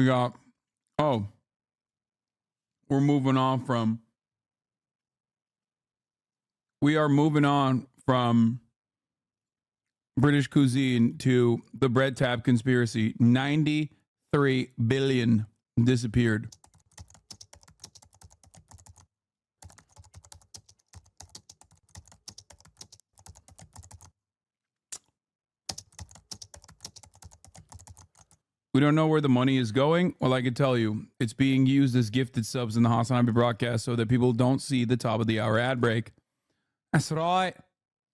got, oh, we're moving on from, British cuisine to the bread tab conspiracy. 93 billion disappeared. We don't know where the money is going. Well, I can tell you, it's being used as gifted subs in the hasanAbi broadcast so that people don't see the top of the hour ad break. That's right.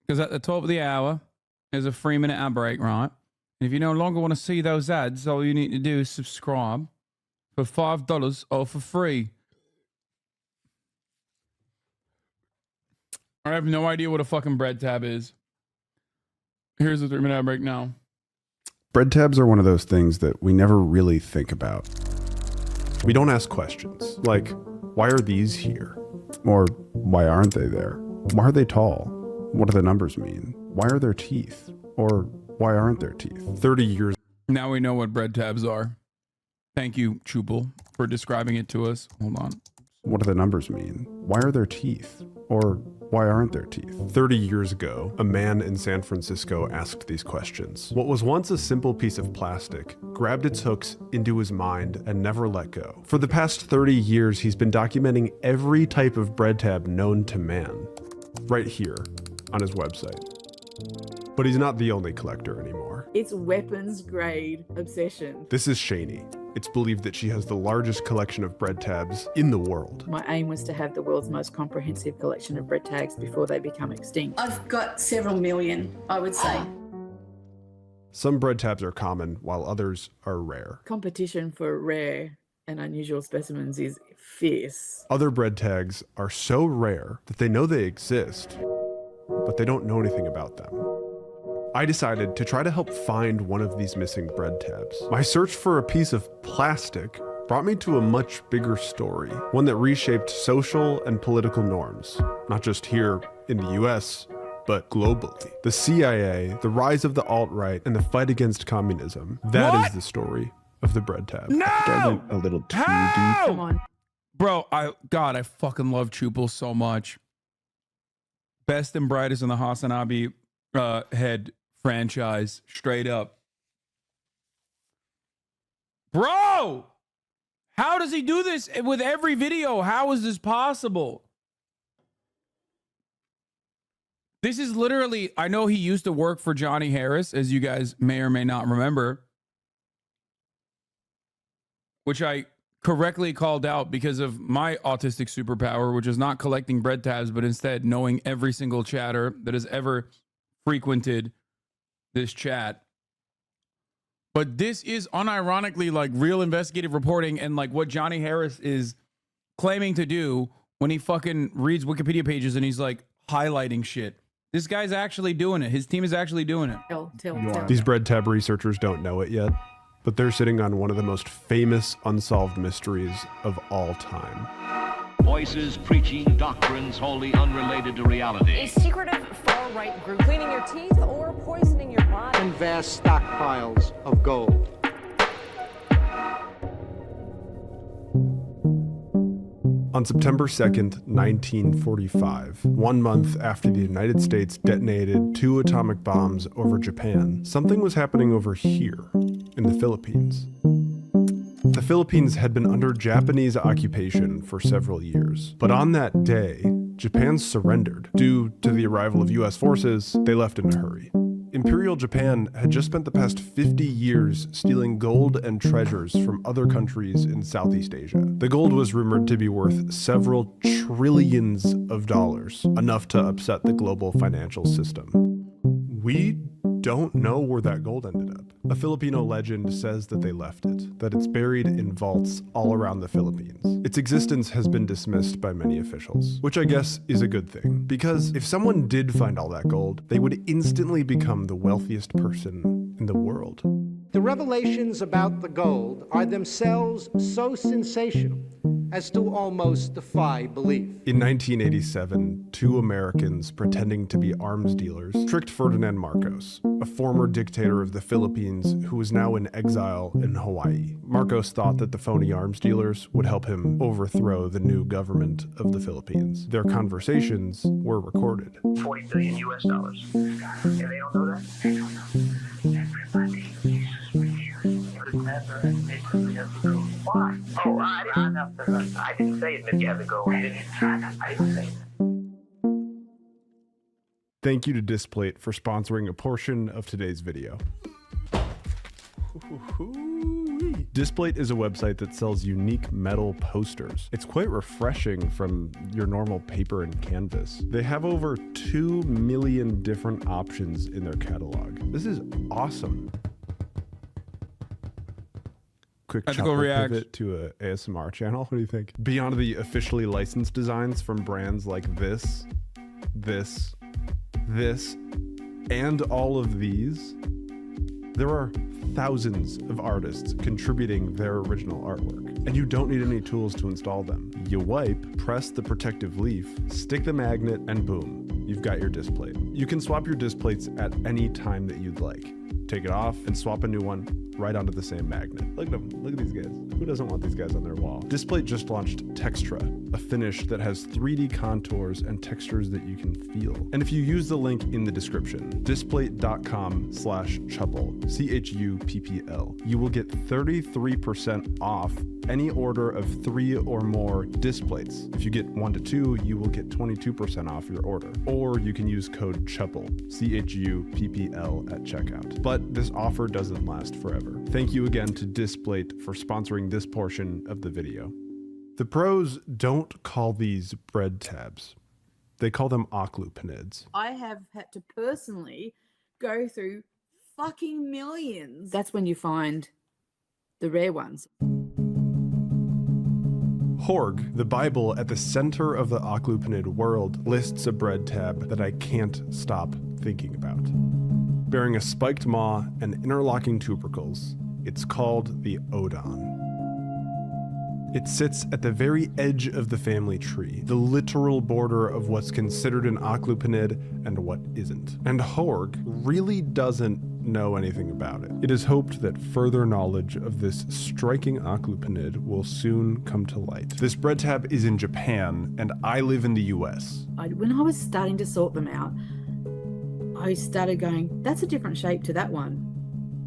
Because at the top of the hour, there's a 3-minute ad break, right? And if you no longer want to see those ads, all you need to do is subscribe for $5 or for free. I have no idea what a fucking bread tab is. Here's the 3-minute ad break now. Bread tabs are one of those things that we never really think about. We don't ask questions like, why are these here? Or why aren't they there? Why are they tall? What do the numbers mean? Why are there teeth? Or why aren't there teeth? 30 years. Now we know what bread tabs are. Thank you, CHUPPL, for describing it to us. Hold on. What do the numbers mean? Why are there teeth? Or why aren't there teeth? 30 years ago, a man in San Francisco asked these questions. What was once a simple piece of plastic grabbed its hooks into his mind and never let go. For the past 30 years, he's been documenting every type of bread tab known to man, right here on his website. But he's not the only collector anymore. It's weapons grade obsession. This is Shani. It's believed that she has the largest collection of bread tabs in the world. My aim was to have the world's most comprehensive collection of bread tags before they become extinct. I've got several million, I would say. Some bread tabs are common, while others are rare. Competition for rare and unusual specimens is fierce. Other bread tags are so rare that they know they exist, but they don't know anything about them. I decided to try to help find one of these missing bread tabs. My search for a piece of plastic brought me to a much bigger story, one that reshaped social and political norms, not just here in the US, but globally. The CIA, the rise of the alt-right, and the fight against communism. That is the story of the bread tab. No! I went a little too deep. Come on. Bro, I fucking love CHUPPL so much. Best and brightest in the hasanAbi head franchise, straight up. Bro, how does he do this with every video? How is this possible? This is literally, I know he used to work for Johnny Harris, as you guys may or may not remember, which I correctly called out because of my autistic superpower, which is not collecting bread tabs, but instead knowing every single chatter that has ever frequented this chat. But this is unironically like real investigative reporting and like what Johnny Harris is claiming to do when he fucking reads Wikipedia pages and he's like highlighting shit. This guy's actually doing it. His team is actually doing it. Tell. These bread tab researchers don't know it yet, but they're sitting on one of the most famous unsolved mysteries of all time. Voices preaching doctrines wholly unrelated to reality. A secretive far-right group cleaning your teeth or poisoning your body. And vast stockpiles of gold. On September 2nd, 1945, 1 month after the United States detonated 2 atomic bombs over Japan, something was happening over here in the Philippines. The Philippines had been under Japanese occupation for several years, but on that day, Japan surrendered. Due to the arrival of US forces, they left in a hurry. Imperial Japan had just spent the past 50 years stealing gold and treasures from other countries in Southeast Asia. The gold was rumored to be worth several trillions of dollars, enough to upset the global financial system. We don't know where that gold ended up. A Filipino legend says that they left it, that it's buried in vaults all around the Philippines. Its existence has been dismissed by many officials, which I guess is a good thing, because if someone did find all that gold, they would instantly become the wealthiest person in the world. The revelations about the gold are themselves so sensational as to almost defy belief. In 1987, two Americans pretending to be arms dealers tricked Ferdinand Marcos, a former dictator of the Philippines who was now in exile in Hawaii. Marcos thought that the phony arms dealers would help him overthrow the new government of the Philippines. Their conversations were recorded. 40 billion US dollars. And they don't know that? They don't know. Everybody never admit you have to go. Why? Oh, I didn't say admit you have to go. I didn't say that. Thank you to Displate for sponsoring a portion of today's video. Displate is a website that sells unique metal posters. It's quite refreshing from your normal paper and canvas. They have over 2 million different options in their catalog. This is awesome. Quick Ethical CHUPPL react. pivot to a ASMR channel. What do you think? Beyond the officially licensed designs from brands like this, and all of these, there are thousands of artists contributing their original artwork, and you don't need any tools to install them. You wipe, press the protective leaf, stick the magnet, and boom, you've got your Displate. You can swap your Displates at any time that you'd like. Take it off and swap a new one right onto the same magnet. Look at them. Look at these guys. Who doesn't want these guys on their wall? Displate just launched Textra, a finish that has 3D contours and textures that you can feel. And if you use the link in the description, displate.com/CHUPPL, CHUPPL, you will get 33% off any order of 3 or more Displates. If you get 1 to 2, you will get 22% off your order. Or you can use code CHUPPL, CHUPPL at checkout. But this offer doesn't last forever. Thank you again to Displate for sponsoring this portion of the video. The pros don't call these bread tabs. They call them occlupenids. I have had to personally go through fucking millions. That's when you find the rare ones. Horg, the Bible at the center of the occlupenid world, lists a bread tab that I can't stop thinking about. Bearing a spiked maw and interlocking tubercles, it's called the odon. It sits at the very edge of the family tree, the literal border of what's considered an occlupenid and what isn't. And Horg really doesn't know anything about it. It is hoped that further knowledge of this striking occlupenid will soon come to light. This bread tab is in Japan, and I live in the US. When I was starting to sort them out, I started going, that's a different shape to that one.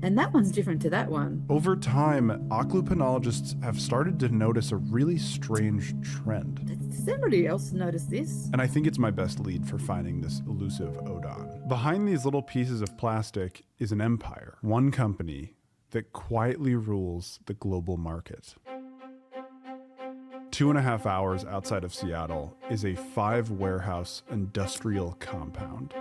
And that one's different to that one. Over time, occlupenologists have started to notice a really strange trend. Does anybody else notice this? And I think it's my best lead for finding this elusive odon. Behind these little pieces of plastic is an empire, one company that quietly rules the global market. 2.5 hours outside of Seattle is a 5-warehouse industrial compound.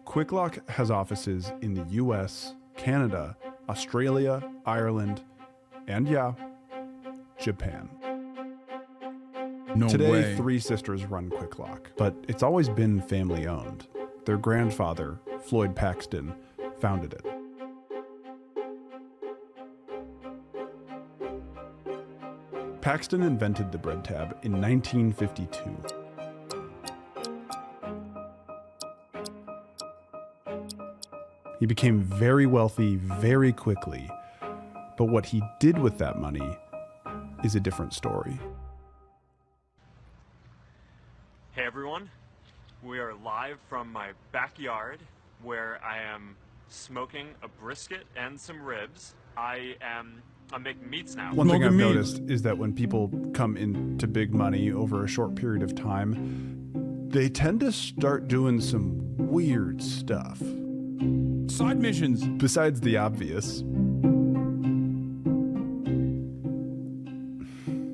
QuickLock has offices in the US, Canada, Australia, Ireland, and yeah, Japan. No Today, way. 3 sisters run QuickLock, but it's always been family owned. Their grandfather, Floyd Paxton, founded it. Paxton invented the bread tab in 1952. He became very wealthy very quickly, but what he did with that money is a different story. Hey everyone, we are live from my backyard where I am smoking a brisket and some ribs. I'm making meats now. One thing I've Smoking meat. noticed is that when people come into big money over a short period of time, they tend to start doing some weird stuff. Side missions. Besides the obvious.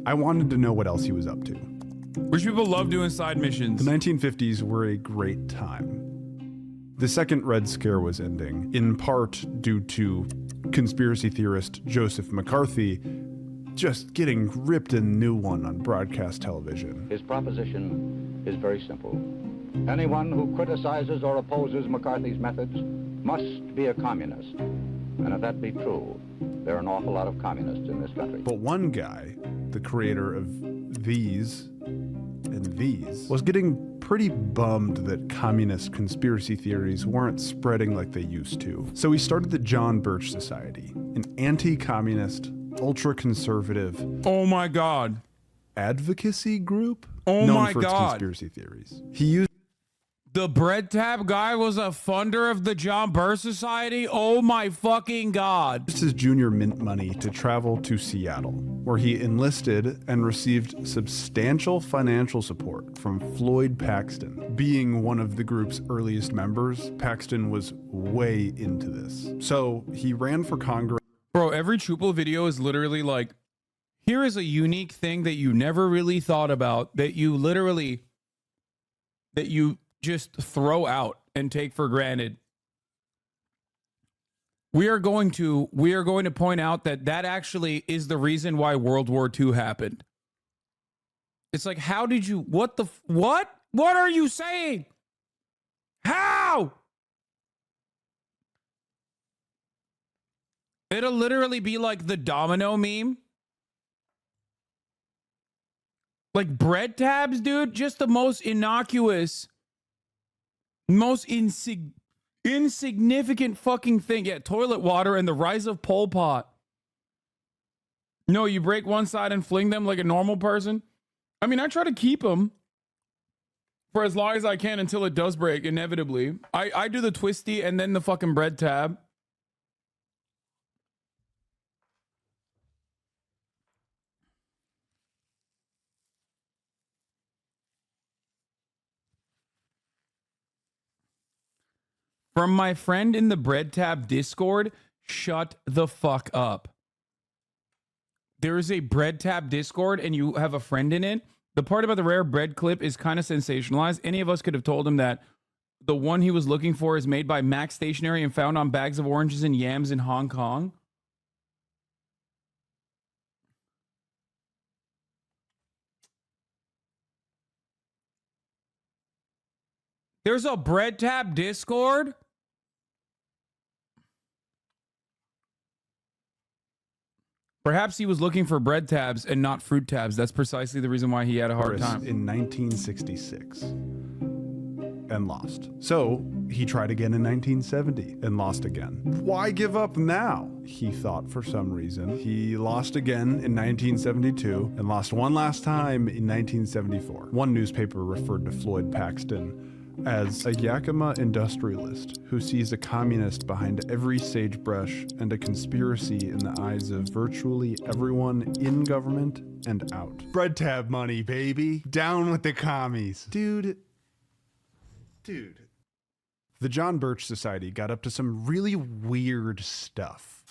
I wanted to know what else he was up to. Rich people love doing side missions. The 1950s were a great time. The second Red Scare was ending, in part due to conspiracy theorist Joseph McCarthy just getting ripped a new one on broadcast television. His proposition is very simple. Anyone who criticizes or opposes McCarthy's methods must be a communist. And if that be true, there are an awful lot of communists in this country. But one guy, the creator of these and these, was getting pretty bummed that communist conspiracy theories weren't spreading like they used to. So he started the John Birch Society, an anti-communist, ultra-conservative, Oh my God. advocacy group Oh known my for its God. conspiracy theories. He used The bread tab guy was a funder of the John Birch Society? Oh my fucking God. his junior mint money to travel to Seattle, where he enlisted and received substantial financial support from Floyd Paxton. Being one of the group's earliest members, Paxton was way into this. So he ran for Congress. Bro, every CHUPPL video is literally like, here is a unique thing that you never really thought about, that you just throw out and take for granted. We are going to point out that actually is the reason why World War II happened. It's like, how did you, what are you saying? How? It'll literally be like the domino meme. Like bread tabs, dude, just the most innocuous, most insignificant fucking thing. Yeah, toilet water and the rise of Pol Pot. No, you break one side and fling them like a normal person. I mean, I try to keep them for as long as I can until it does break, inevitably. I do the twisty and then the fucking bread tab. From my friend in the bread tab Discord, shut the fuck up. There is a bread tab Discord and you have a friend in it. The part about the rare bread clip is kind of sensationalized. Any of us could have told him that the one he was looking for is made by Mac Stationery and found on bags of oranges and yams in Hong Kong. There's a bread tab Discord? Perhaps he was looking for bread tabs and not fruit tabs. That's precisely the reason why he had a hard time. In 1966 and lost. So he tried again in 1970 and lost again. Why give up now? He thought for some reason. He lost again in 1972 and lost one last time in 1974. One newspaper referred to Floyd Paxton as a Yakima industrialist who sees a communist behind every sagebrush and a conspiracy in the eyes of virtually everyone in government and out. Bread tab money, baby. Down with the commies. Dude. The John Birch Society got up to some really weird stuff.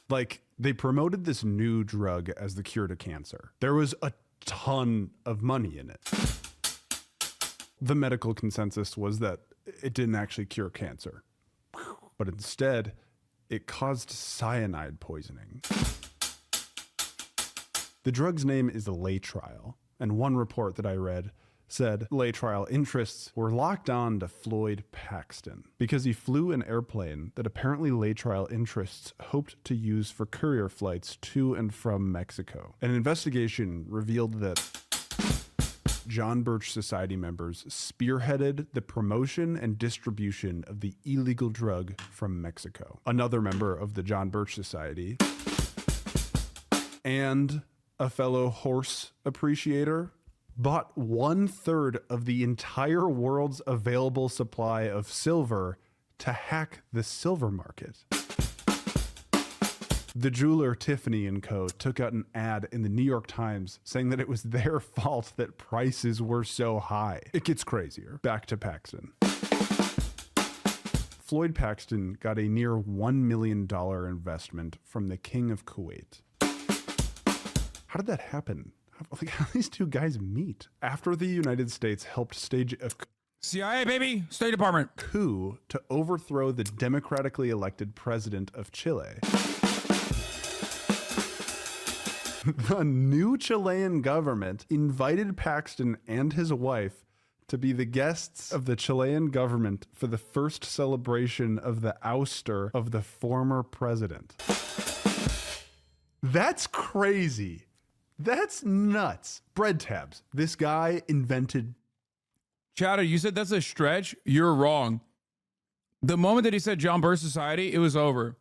Like, they promoted this new drug as the cure to cancer. There was a ton of money in it. The medical consensus was that it didn't actually cure cancer, but instead it caused cyanide poisoning. The drug's name is Laetrile, and one report that I read said Laetrile interests were locked on to Floyd Paxton because he flew an airplane that apparently Laetrile interests hoped to use for courier flights to and from Mexico. An investigation revealed that John Birch Society members spearheaded the promotion and distribution of the illegal drug from Mexico. Another member of the John Birch Society and a fellow horse appreciator bought 1/3 of the entire world's available supply of silver to hack the silver market. The jeweler Tiffany & Co. took out an ad in the New York Times saying that it was their fault that prices were so high. It gets crazier. Back to Paxton. Floyd Paxton got a near $1 million investment from the King of Kuwait. How did that happen? How did these two guys meet? After the United States helped stage a CIA, baby, State Department coup to overthrow the democratically elected president of Chile, the new Chilean government invited Paxton and his wife to be the guests of the Chilean government for the first celebration of the ouster of the former president. That's crazy. That's nuts. Bread tabs. This guy invented. Chatter, you said that's a stretch? You're wrong. The moment that he said John Birch Society, it was over.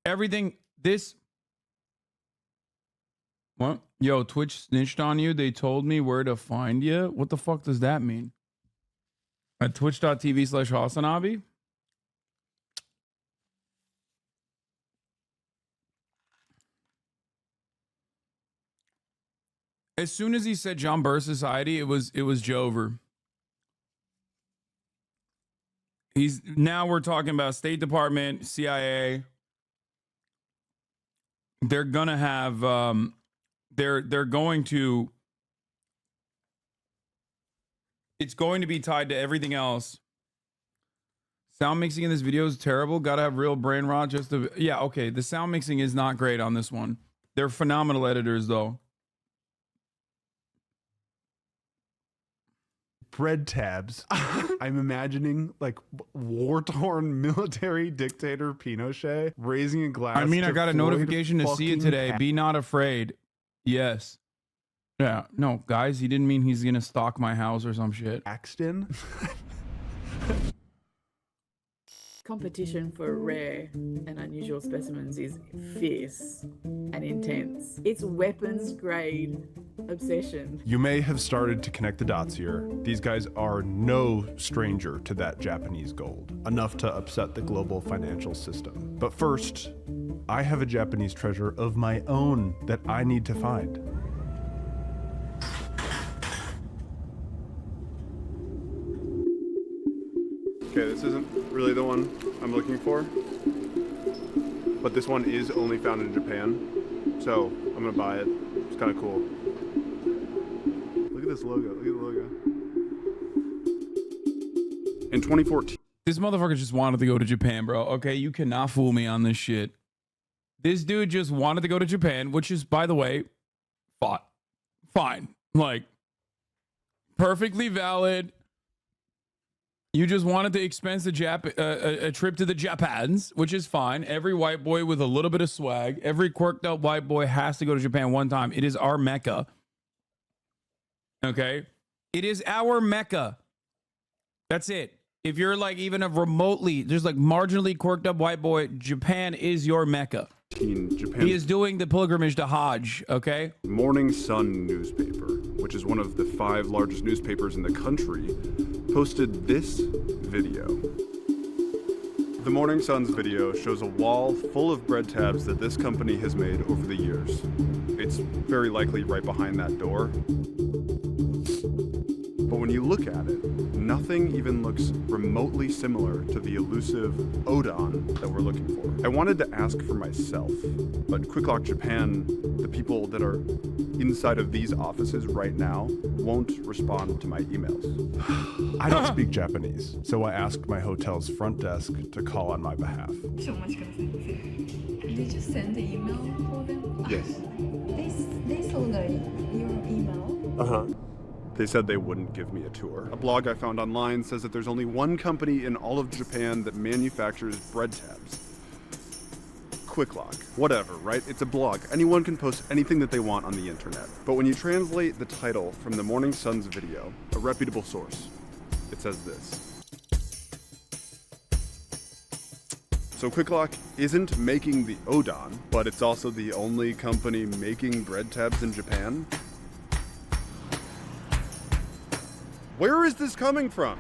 Everything, this... What? Yo, Twitch snitched on you. They told me where to find you. What the fuck does that mean? At twitch.tv/hasanAbi? As soon as he said John Birch Society, it was Jover. Now we're talking about State Department, CIA. They're gonna have they're going to, it's going to be tied to everything else. Sound mixing in this video is terrible. Gotta have real brain rot just to, yeah, okay. The sound mixing is not great on this one. They're phenomenal editors though. Bread tabs. I'm imagining like war-torn military dictator Pinochet raising a glass. I mean, I got a Floyd notification to see it today. fucking Be not afraid. Yes. Yeah. No, guys, he didn't mean he's gonna stalk my house or some shit. Paxton. Competition for rare and unusual specimens is fierce and intense. It's weapons grade obsession. You may have started to connect the dots here. These guys are no stranger to that Japanese gold, enough to upset the global financial system. But first, I have a Japanese treasure of my own that I need to find. Okay, this isn't really the one I'm looking for, but this one is only found in Japan, so I'm gonna buy it. It's kind of cool. Look at this logo. Look at the logo. In 2014. This motherfucker just wanted to go to Japan, bro. Okay, you cannot fool me on this shit. This dude just wanted to go to Japan, which is, by the way, fine. Like, perfectly valid. You just wanted to expense a trip to the Japans, which is fine. Every white boy with a little bit of swag, every quirked up white boy has to go to Japan one time. It is our Mecca. Okay? It is our Mecca. That's it. If you're like even a remotely, just like marginally quirked up white boy, Japan is your Mecca. Japan. He is doing the pilgrimage to Hajj, okay? Morning Sun newspaper, which is one of the 5 largest newspapers in the country, posted this video. The Morning Sun's video shows a wall full of bread tabs that this company has made over the years. It's very likely right behind that door. But when you look at it, nothing even looks remotely similar to the elusive Odon that we're looking for. I wanted to ask for myself, but Quick Lock Japan, the people that are inside of these offices right now, won't respond to my emails. I don't speak Japanese, so I asked my hotel's front desk to call on my behalf. Did you send the email for them? Yes. They saw your email. Uh-huh. They said they wouldn't give me a tour. A blog I found online says that there's only one company in all of Japan that manufactures bread tabs. Quick Lock. Whatever, right? It's a blog. Anyone can post anything that they want on the internet. But when you translate the title from the Morning Sun's video, a reputable source, it says this. So Quick Lock isn't making the Odon, but it's also the only company making bread tabs in Japan? Where is this coming from?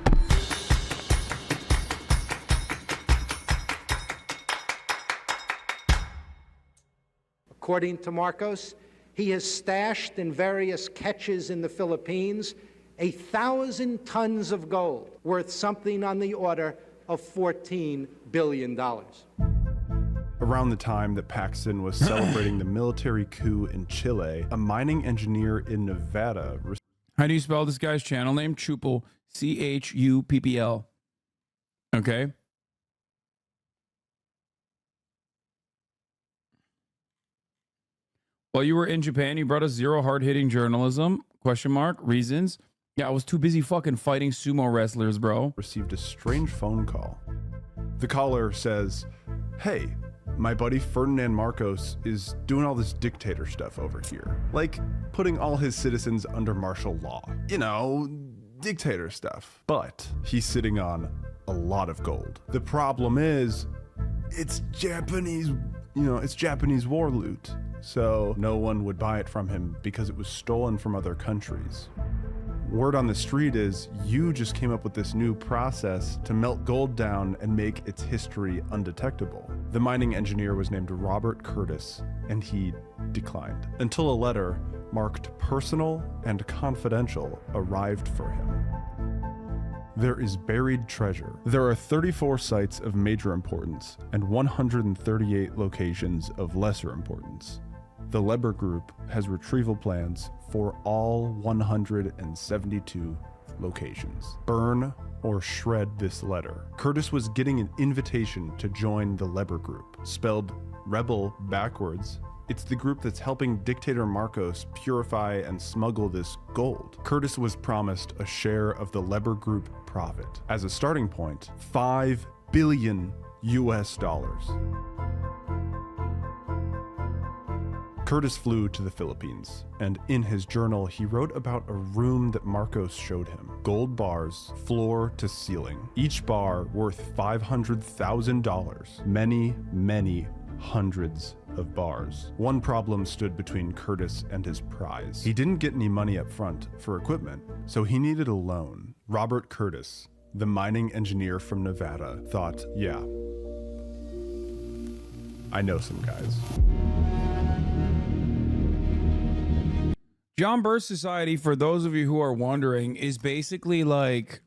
According to Marcos, he has stashed in various catches in the Philippines 1,000 tons of gold, worth something on the order of $14 billion. Around the time that Paxton was celebrating the military coup in Chile, a mining engineer in Nevada. How do you spell this guy's channel name? CHUPPL. CHUPPL. Okay. While you were in Japan, you brought us zero hard-hitting journalism, question mark, reasons. Yeah, I was too busy fucking fighting sumo wrestlers, bro. Received a strange phone call. The caller says, "Hey, my buddy Ferdinand Marcos is doing all this dictator stuff over here. Like putting all his citizens under martial law. You know, dictator stuff. But he's sitting on a lot of gold. The problem is, it's Japanese war loot. So no one would buy it from him because it was stolen from other countries. Word on the street is you just came up with this new process to melt gold down and make its history undetectable." The mining engineer was named Robert Curtis, and he declined until a letter marked personal and confidential arrived for him. There is buried treasure. There are 34 sites of major importance and 138 locations of lesser importance. The Leber Group has retrieval plans for all 172 locations. Burn or shred this letter. Curtis was getting an invitation to join the Leber Group, spelled rebel backwards. It's the group that's helping dictator Marcos purify and smuggle this gold. Curtis was promised a share of the Leber Group profit. As a starting point, $5 billion US. Curtis flew to the Philippines, and in his journal, he wrote about a room that Marcos showed him. Gold bars, floor to ceiling. Each bar worth $500,000. Many, many hundreds of bars. One problem stood between Curtis and his prize. He didn't get any money up front for equipment, so he needed a loan. Robert Curtis, the mining engineer from Nevada, thought, yeah, I know some guys. John Birch Society, for those of you who are wondering, is basically like,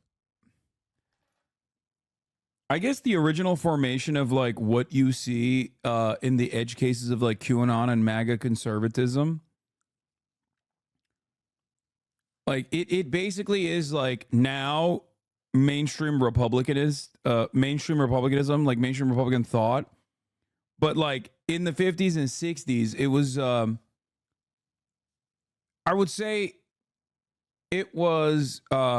I guess, the original formation of like what you see in the edge cases of like QAnon and MAGA conservatism. Like it basically is like now mainstream republicanism, like mainstream Republican thought. But like in the 50s and 60s, it was I would say it was a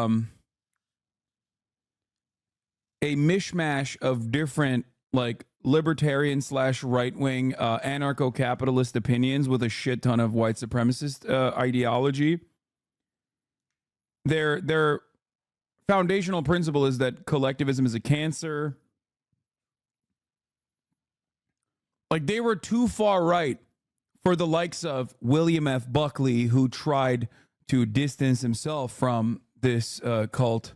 mishmash of different like libertarian / right-wing anarcho-capitalist opinions with a shit ton of white supremacist ideology. Their foundational principle is that collectivism is a cancer. Like they were too far right for the likes of William F. Buckley, who tried to distance himself from this cult.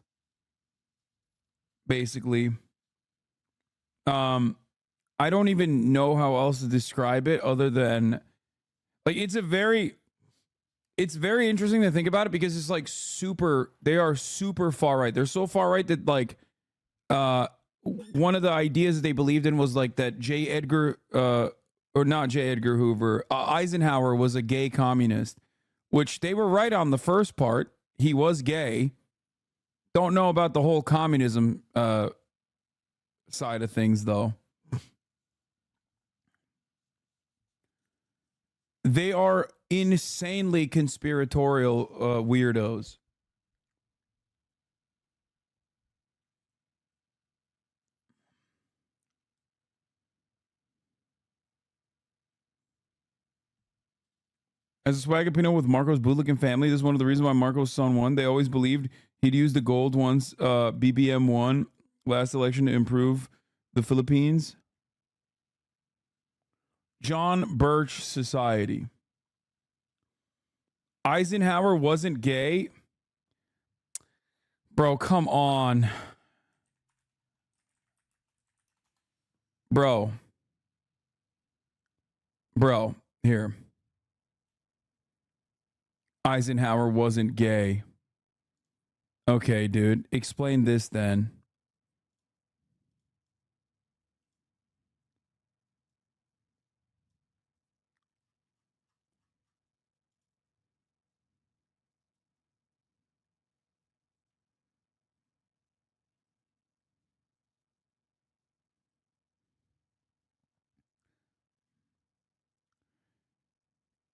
Basically, I don't even know how else to describe it other than like it's very interesting to think about it because it's like they are super far right. They're so far right that like one of the ideas they believed in was like that Eisenhower was a gay communist, which they were right on the first part. He was gay. Don't know about the whole communism side of things, though. They are insanely conspiratorial weirdos. As a swagapino with Marco's bootlicking family, this is one of the reasons why Marco's son won. They always believed he'd use the gold once BBM won last election to improve the Philippines. John Birch Society. Eisenhower wasn't gay. Bro, come on. Bro, here. Eisenhower wasn't gay. Okay, dude. Explain this then.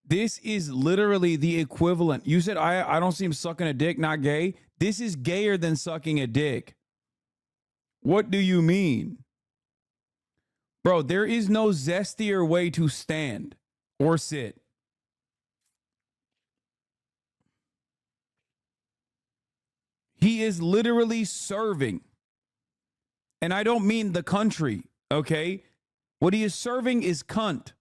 This is literally the equivalent. You said I don't see him sucking a dick, not gay. This is gayer than sucking a dick. What do you mean? Bro, there is no zestier way to stand or sit. He is literally serving. And I don't mean the country, okay? What he is serving is cunt.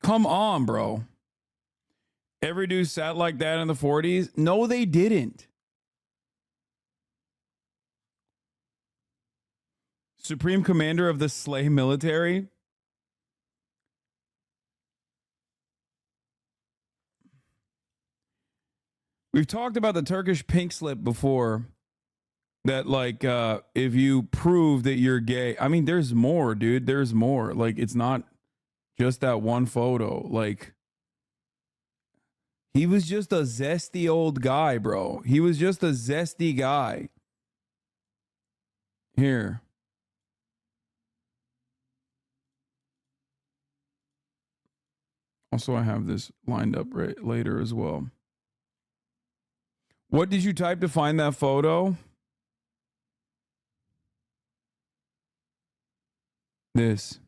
Come on, bro. Every dude sat like that in the 40s? No, they didn't. Supreme Commander of the Slay Military? We've talked about the Turkish pink slip before. That, like, if you prove that you're gay. I mean, there's more, dude. There's more. Like, it's not just that one photo. Like, he was just a zesty old guy, bro. He was just a zesty guy. Here. Also, I have this lined up right later as well. What did you type to find that photo? This.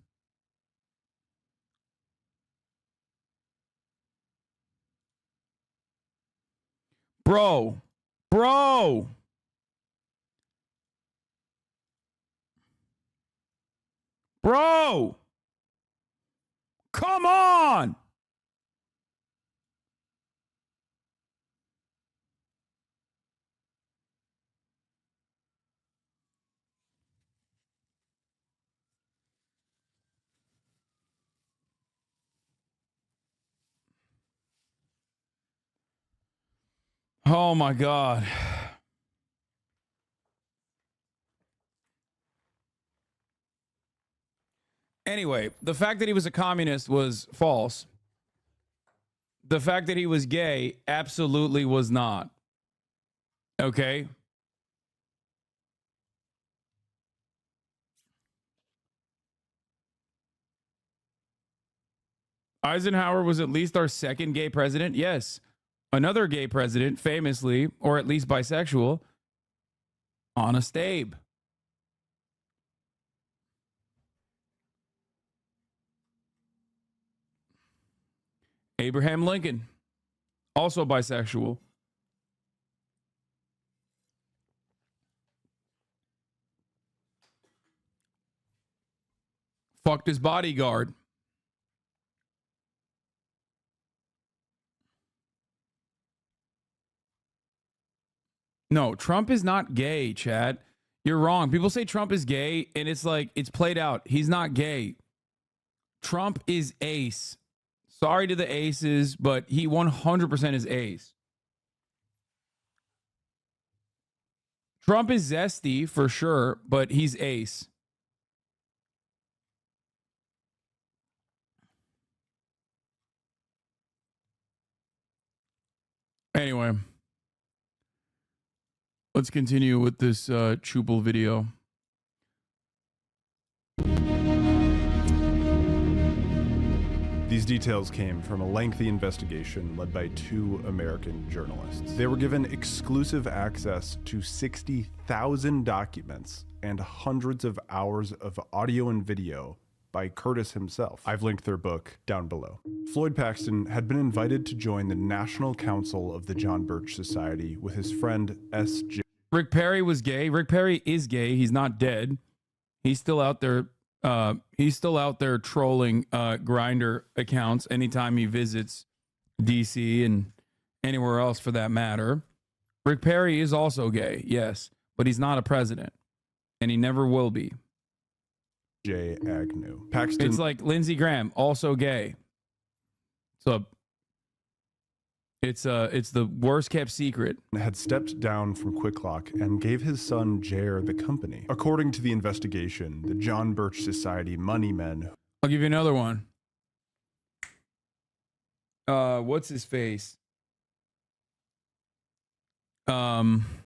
Bro. Bro. Bro. Come on. Oh my God. Anyway, the fact that he was a communist was false. The fact that he was gay absolutely was not. Okay? Eisenhower was at least our second gay president. Yes. Another gay president, famously, or at least bisexual, Honest Abe. Abraham Lincoln, also bisexual. Fucked his bodyguard. No, Trump is not gay, Chad. You're wrong. People say Trump is gay, and it's like, it's played out. He's not gay. Trump is ace. Sorry to the aces, but he 100% is ace. Trump is zesty for sure, but he's ace. Anyway, let's continue with this CHUPPL video. These details came from a lengthy investigation led by 2 American journalists. They were given exclusive access to 60,000 documents and hundreds of hours of audio and video by Curtis himself. I've linked their book down below. Floyd Paxton had been invited to join the National Council of the John Birch Society with his friend S.J. Rick Perry was gay. Rick Perry is gay. He's not dead. He's still out there. He's still out there trolling Grindr accounts anytime he visits DC and anywhere else for that matter. Rick Perry is also gay, yes, but he's not a president, and he never will be. J. Agnew. Paxton. It's like Lindsey Graham, also gay. So it's the worst kept secret. Had stepped down from Quick Lock and gave his son Jair the company. According to the investigation, the John Birch Society money men. I'll give you another one. what's his face?